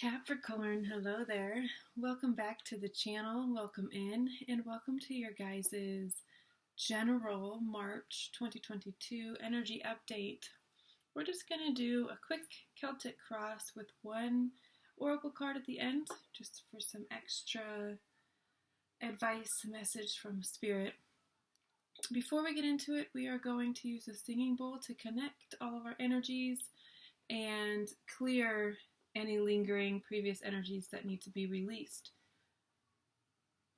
Capricorn, hello there. Welcome back to the channel. Welcome in and welcome to your guys' general March 2022 energy update. We're just going to do a quick Celtic cross with one oracle card at the end, just for some extra advice, message from Spirit. Before we get into it, we are going to use a singing bowl to connect all of our energies and clear any lingering previous energies that need to be released.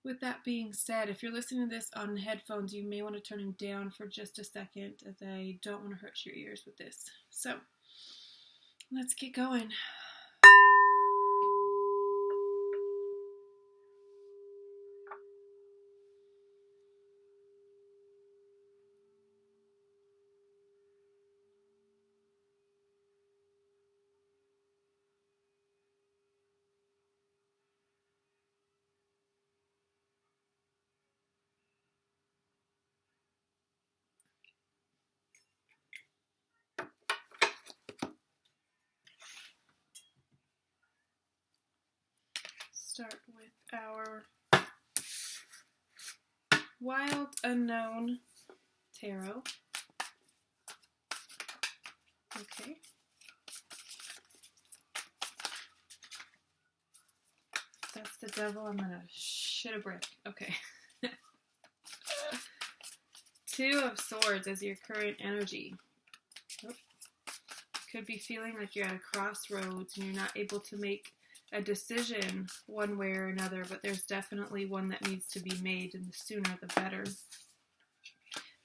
With that being said, if you're listening to this on headphones, you may want to turn them down for just a second, as I don't want to hurt your ears with this. So, let's get going. Start with our Wild Unknown Tarot. Okay. That's the devil. I'm gonna shit a brick. Okay. Two of Swords as your current energy. Could be feeling like you're at a crossroads and you're not able to make a decision one way or another, but there's definitely one that needs to be made, and the sooner the better.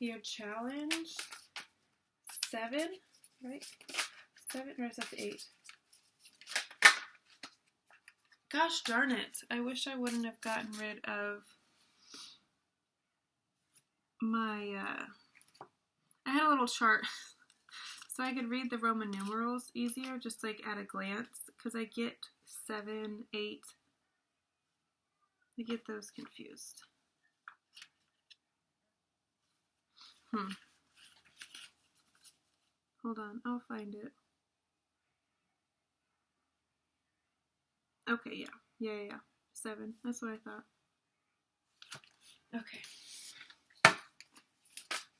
Your challenge, 7, right? 7, or is that the 8? Gosh darn it. I wish I wouldn't have gotten rid of my, I had a little chart so I could read the Roman numerals easier, just like at a glance, because I get 7, 8. I get those confused. Hold on, I'll find it. Okay, yeah. 7, that's what I thought. Okay.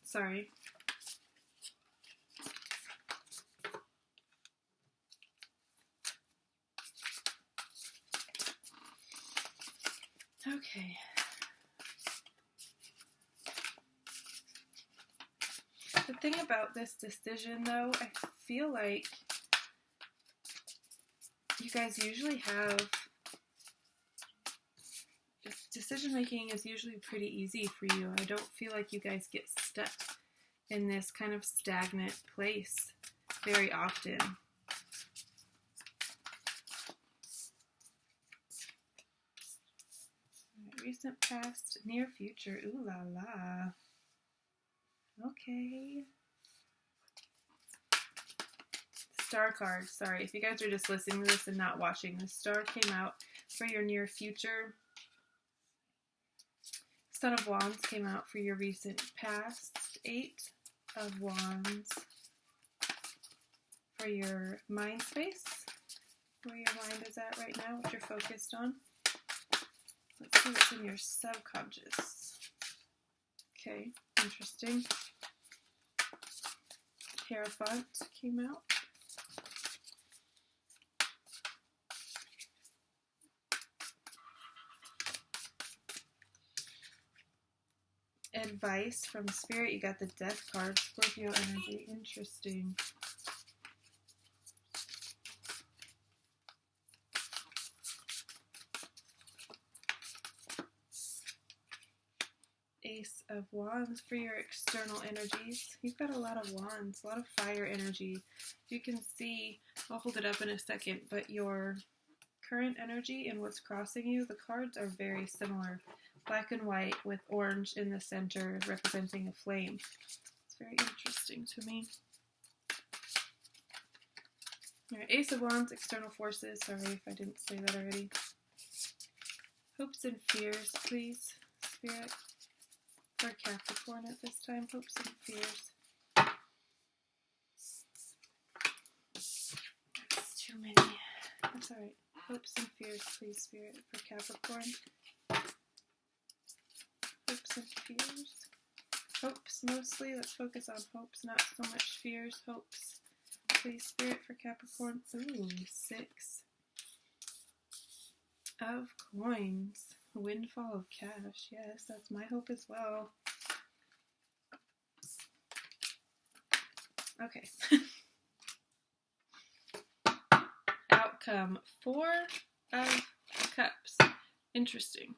Sorry. Okay. The thing about this decision, though, I feel like you guys usually have, decision making is usually pretty easy for you. I don't feel like you guys get stuck in this kind of stagnant place very often. Recent past, near future. Ooh la la. Okay. Star card. Sorry, if you guys are just listening to this and not watching, the star came out for your near future. Son of Wands came out for your recent past. 8 of Wands for your mind space, where your mind is at right now, what you're focused on. Let's see what's in your subconscious. Okay, interesting. Hierophant came out. Advice from Spirit. You got the Death card. Scorpio energy. Interesting. Ace of Wands for your external energies. You've got a lot of wands, a lot of fire energy. You can see, I'll hold it up in a second, but your current energy and what's crossing you, the cards are very similar. Black and white with orange in the center representing a flame. It's very interesting to me. Alright, Ace of Wands, external forces. Sorry if I didn't say that already. Hopes and fears, please, Spirit. For Capricorn at this time, hopes and fears. That's too many. That's alright. Hopes and fears, please, Spirit, for Capricorn. Hopes and fears. Hopes mostly. Let's focus on hopes, not so much fears. Hopes, please, Spirit, for Capricorn. Ooh, 6 of coins. Windfall of cash. Yes, that's my hope as well. Okay. Outcome, 4 of Cups. Interesting.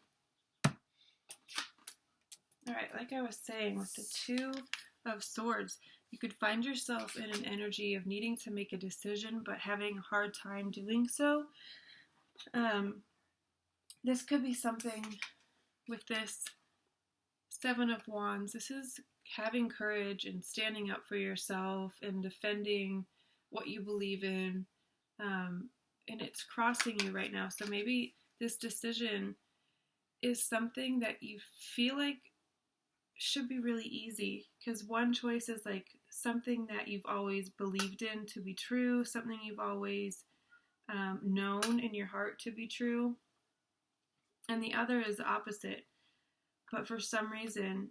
Alright, like I was saying, with the 2 of Swords, you could find yourself in an energy of needing to make a decision, but having a hard time doing so. This could be something with this 7 of Wands. This is having courage and standing up for yourself and defending what you believe in. And it's crossing you right now. So maybe this decision is something that you feel like should be really easy, because one choice is like something that you've always believed in to be true, something you've always known in your heart to be true, and the other is the opposite. But for some reason,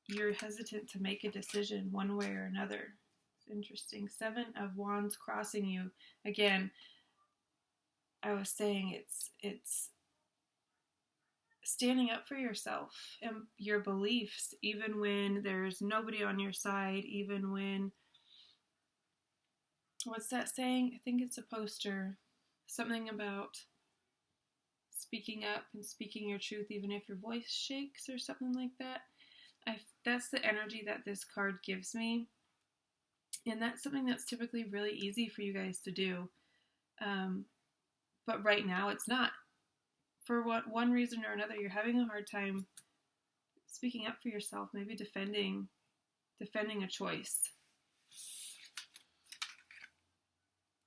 you're hesitant to make a decision one way or another. It's interesting. 7 of Wands crossing you. Again, I was saying it's standing up for yourself and your beliefs, even when there's nobody on your side, even when, what's that saying? I think it's a poster. Something about speaking up and speaking your truth even if your voice shakes or something like that. That's the energy that this card gives me. And that's something that's typically really easy for you guys to do. But right now it's not. For one reason or another, you're having a hard time speaking up for yourself, maybe defending a choice.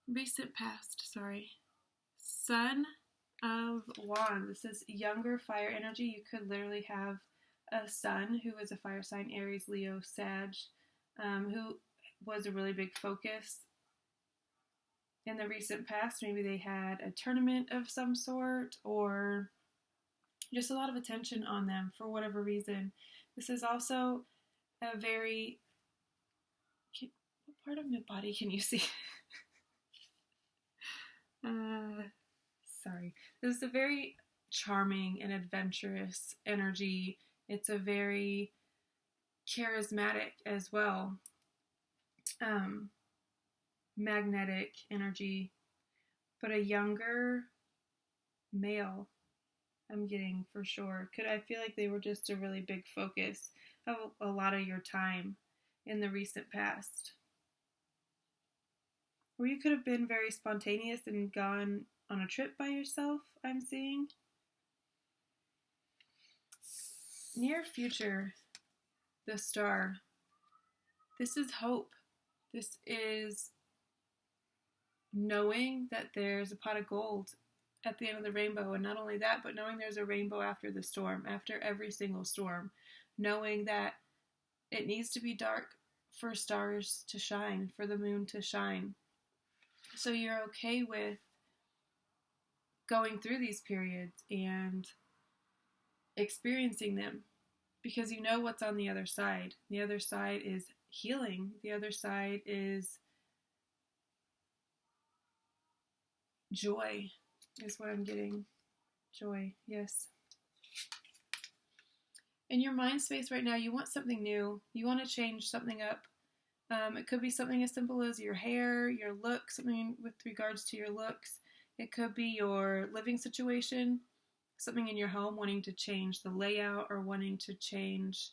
Recent past, sorry. Son of Wands. This is younger fire energy. You could literally have a son who is a fire sign, Aries, Leo, Sag, who was a really big focus in the recent past. Maybe they had a tournament of some sort, or just a lot of attention on them for whatever reason. This is also a very... what part of my body can you see? Sorry. This is a very charming and adventurous energy. It's a very charismatic as well. Magnetic energy, but a younger male, I'm getting for sure. I feel like they were just a really big focus of a lot of your time in the recent past. Or you could have been very spontaneous and gone on a trip by yourself, I'm seeing. Near future, the Star. This is hope. This is knowing that there's a pot of gold at the end of the rainbow, and not only that, but knowing there's a rainbow after the storm, after every single storm, knowing that it needs to be dark for stars to shine, for the moon to shine. So you're okay with going through these periods and experiencing them because you know what's on the other side. The other side is healing. The other side is joy, is what I'm getting. Joy, yes. In your mind space right now, you want something new. You want to change something up. It could be something as simple as your hair, your look, something with regards to your looks. It could be your living situation, something in your home, wanting to change the layout or wanting to change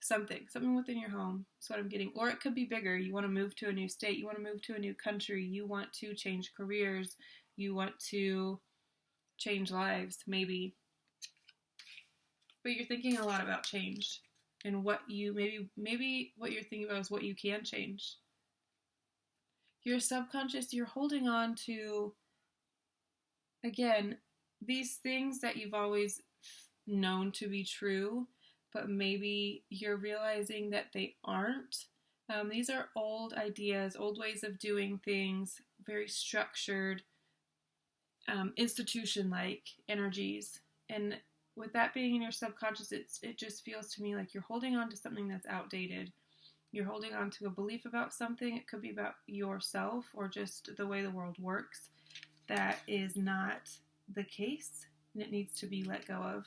something within your home. That's what I'm getting. Or it could be bigger. You want to move to a new state. You want to move to a new country. You want to change careers. You want to change lives, maybe. But you're thinking a lot about change and what you, maybe what you're thinking about is what you can change. Your subconscious, you're holding on to, again, these things that you've always known to be true, but maybe you're realizing that they aren't. These are old ideas, old ways of doing things, very structured, institution-like energies. And with that being in your subconscious, it just feels to me like you're holding on to something that's outdated. You're holding on to a belief about something. It could be about yourself or just the way the world works. That is not the case, and it needs to be let go of.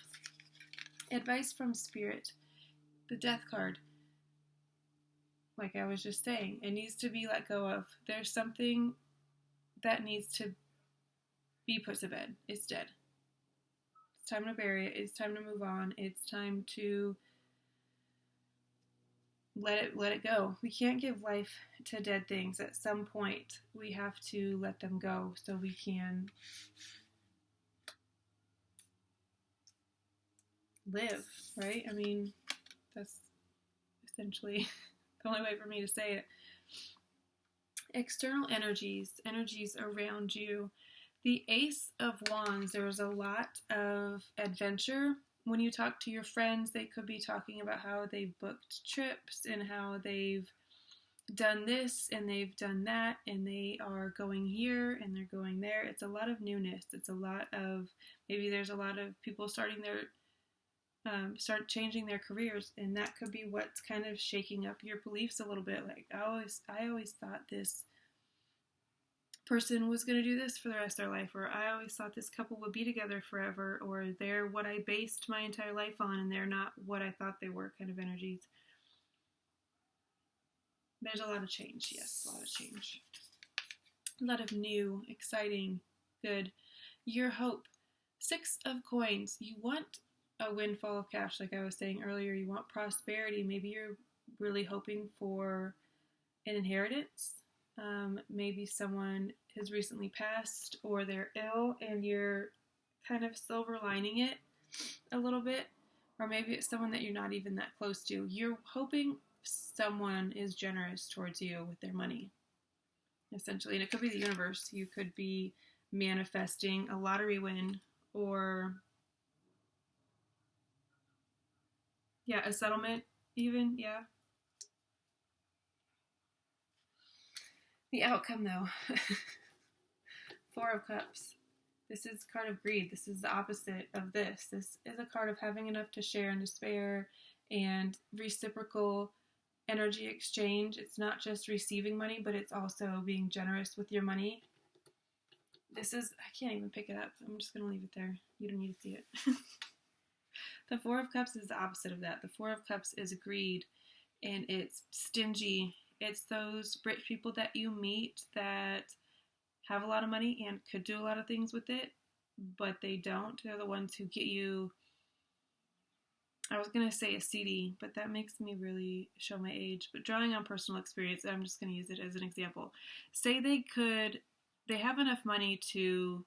Advice from Spirit. The Death card. Like I was just saying, it needs to be let go of. There's something that needs to be put to bed. It's dead. It's time to bury it. It's time to move on. It's time to let it go. We can't give life to dead things. At some point, we have to let them go so we can live, right? I mean, that's essentially the only way for me to say it. External energies around you. The Ace of Wands, there's a lot of adventure. When you talk to your friends, they could be talking about how they've booked trips and how they've done this and they've done that and they are going here and they're going there. It's a lot of newness. It's a lot of, maybe there's a lot of people start changing their careers, and that could be what's kind of shaking up your beliefs a little bit. Like, I always thought this person was going to do this for the rest of their life, or I always thought this couple would be together forever, or they're what I based my entire life on and they're not what I thought they were, kind of energies. There's a lot of change, yes, a lot of change. A lot of new, exciting, good. Your hope. 6 of Coins. You want a windfall of cash, like I was saying earlier. You want prosperity. Maybe you're really hoping for an inheritance. Maybe someone has recently passed or they're ill and you're kind of silver lining it a little bit. Or maybe it's someone that you're not even that close to. You're hoping someone is generous towards you with their money, essentially. And it could be the universe. You could be manifesting a lottery win or, yeah, a settlement even, yeah. The outcome, though. 4 of Cups. This is a card of greed. This is the opposite of this. This is a card of having enough to share and to spare and reciprocal energy exchange. It's not just receiving money, but it's also being generous with your money. This is, I can't even pick it up. I'm just going to leave it there. You don't need to see it. The 4 of Cups is the opposite of that. The 4 of Cups is greed, and it's stingy. It's those rich people that you meet that have a lot of money and could do a lot of things with it, but they don't. They're the ones who get you, I was going to say a CD, but that makes me really show my age. But drawing on personal experience, I'm just going to use it as an example. Say they have enough money to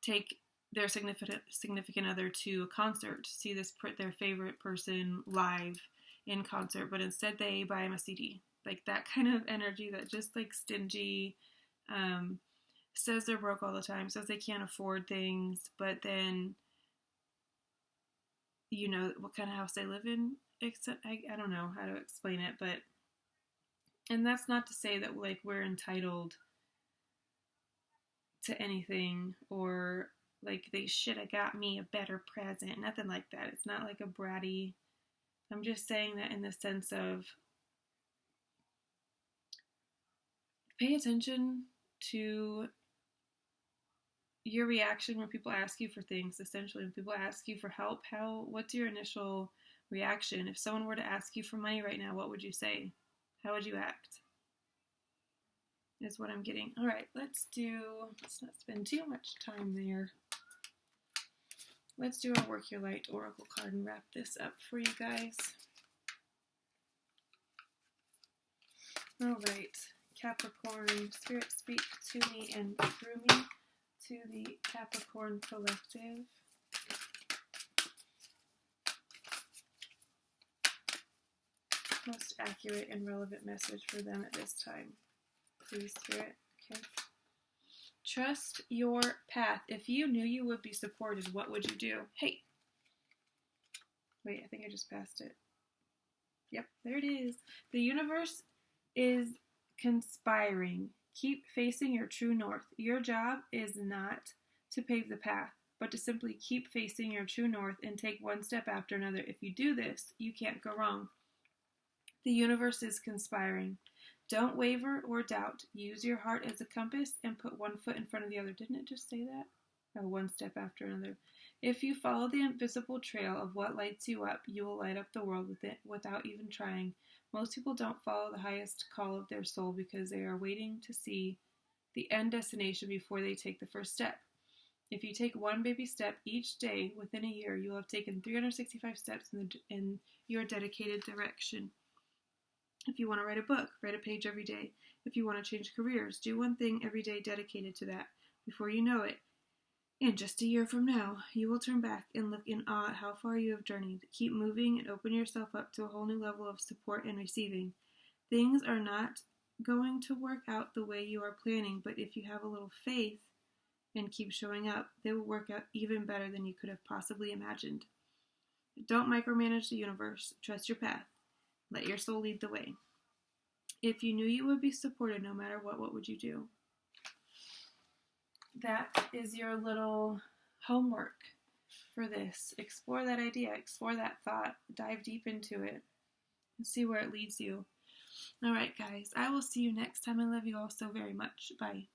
take their significant other to a concert, to see their favorite person live in concert, but instead they buy him a CD. Like that kind of energy, that just like stingy, says they're broke all the time, says they can't afford things, but then, you know, what kind of house they live in, except, I don't know how to explain it, but, and that's not to say that like we're entitled to anything, or like they should have got me a better present, nothing like that. It's not like a bratty, I'm just saying that in the sense of pay attention to your reaction when people ask you for things. Essentially, when people ask you for help, what's your initial reaction? If someone were to ask you for money right now, what would you say? How would you act? Is what I'm getting. All right, let's not spend too much time there. Let's do our Work Your Light Oracle card and wrap this up for you guys. All right, Capricorn, Spirit, speak to me and through me, to the Capricorn Collective. Most accurate and relevant message for them at this time. Please, Spirit. Okay. Trust your path. If you knew you would be supported, what would you do? Hey. Wait, I think I just passed it. Yep, there it is. The universe is conspiring. Keep facing your true north. Your job is not to pave the path, but to simply keep facing your true north and take one step after another. If you do this, you can't go wrong. The universe is conspiring. Don't waver or doubt. Use your heart as a compass and put one foot in front of the other. Didn't it just say that? Oh, one step after another. If you follow the invisible trail of what lights you up, you will light up the world with it without even trying. Most people don't follow the highest call of their soul because they are waiting to see the end destination before they take the first step. If you take one baby step each day within a year, you will have taken 365 steps in your dedicated direction. If you want to write a book, write a page every day. If you want to change careers, do one thing every day dedicated to that. Before you know it, and just a year from now, you will turn back and look in awe at how far you have journeyed. Keep moving and open yourself up to a whole new level of support and receiving. Things are not going to work out the way you are planning, but if you have a little faith and keep showing up, they will work out even better than you could have possibly imagined. Don't micromanage the universe. Trust your path. Let your soul lead the way. If you knew you would be supported no matter what would you do? That is your little homework for this. Explore that idea, explore that thought, dive deep into it, and see where it leads you. All right, guys, I will see you next time. I love you all so very much. Bye.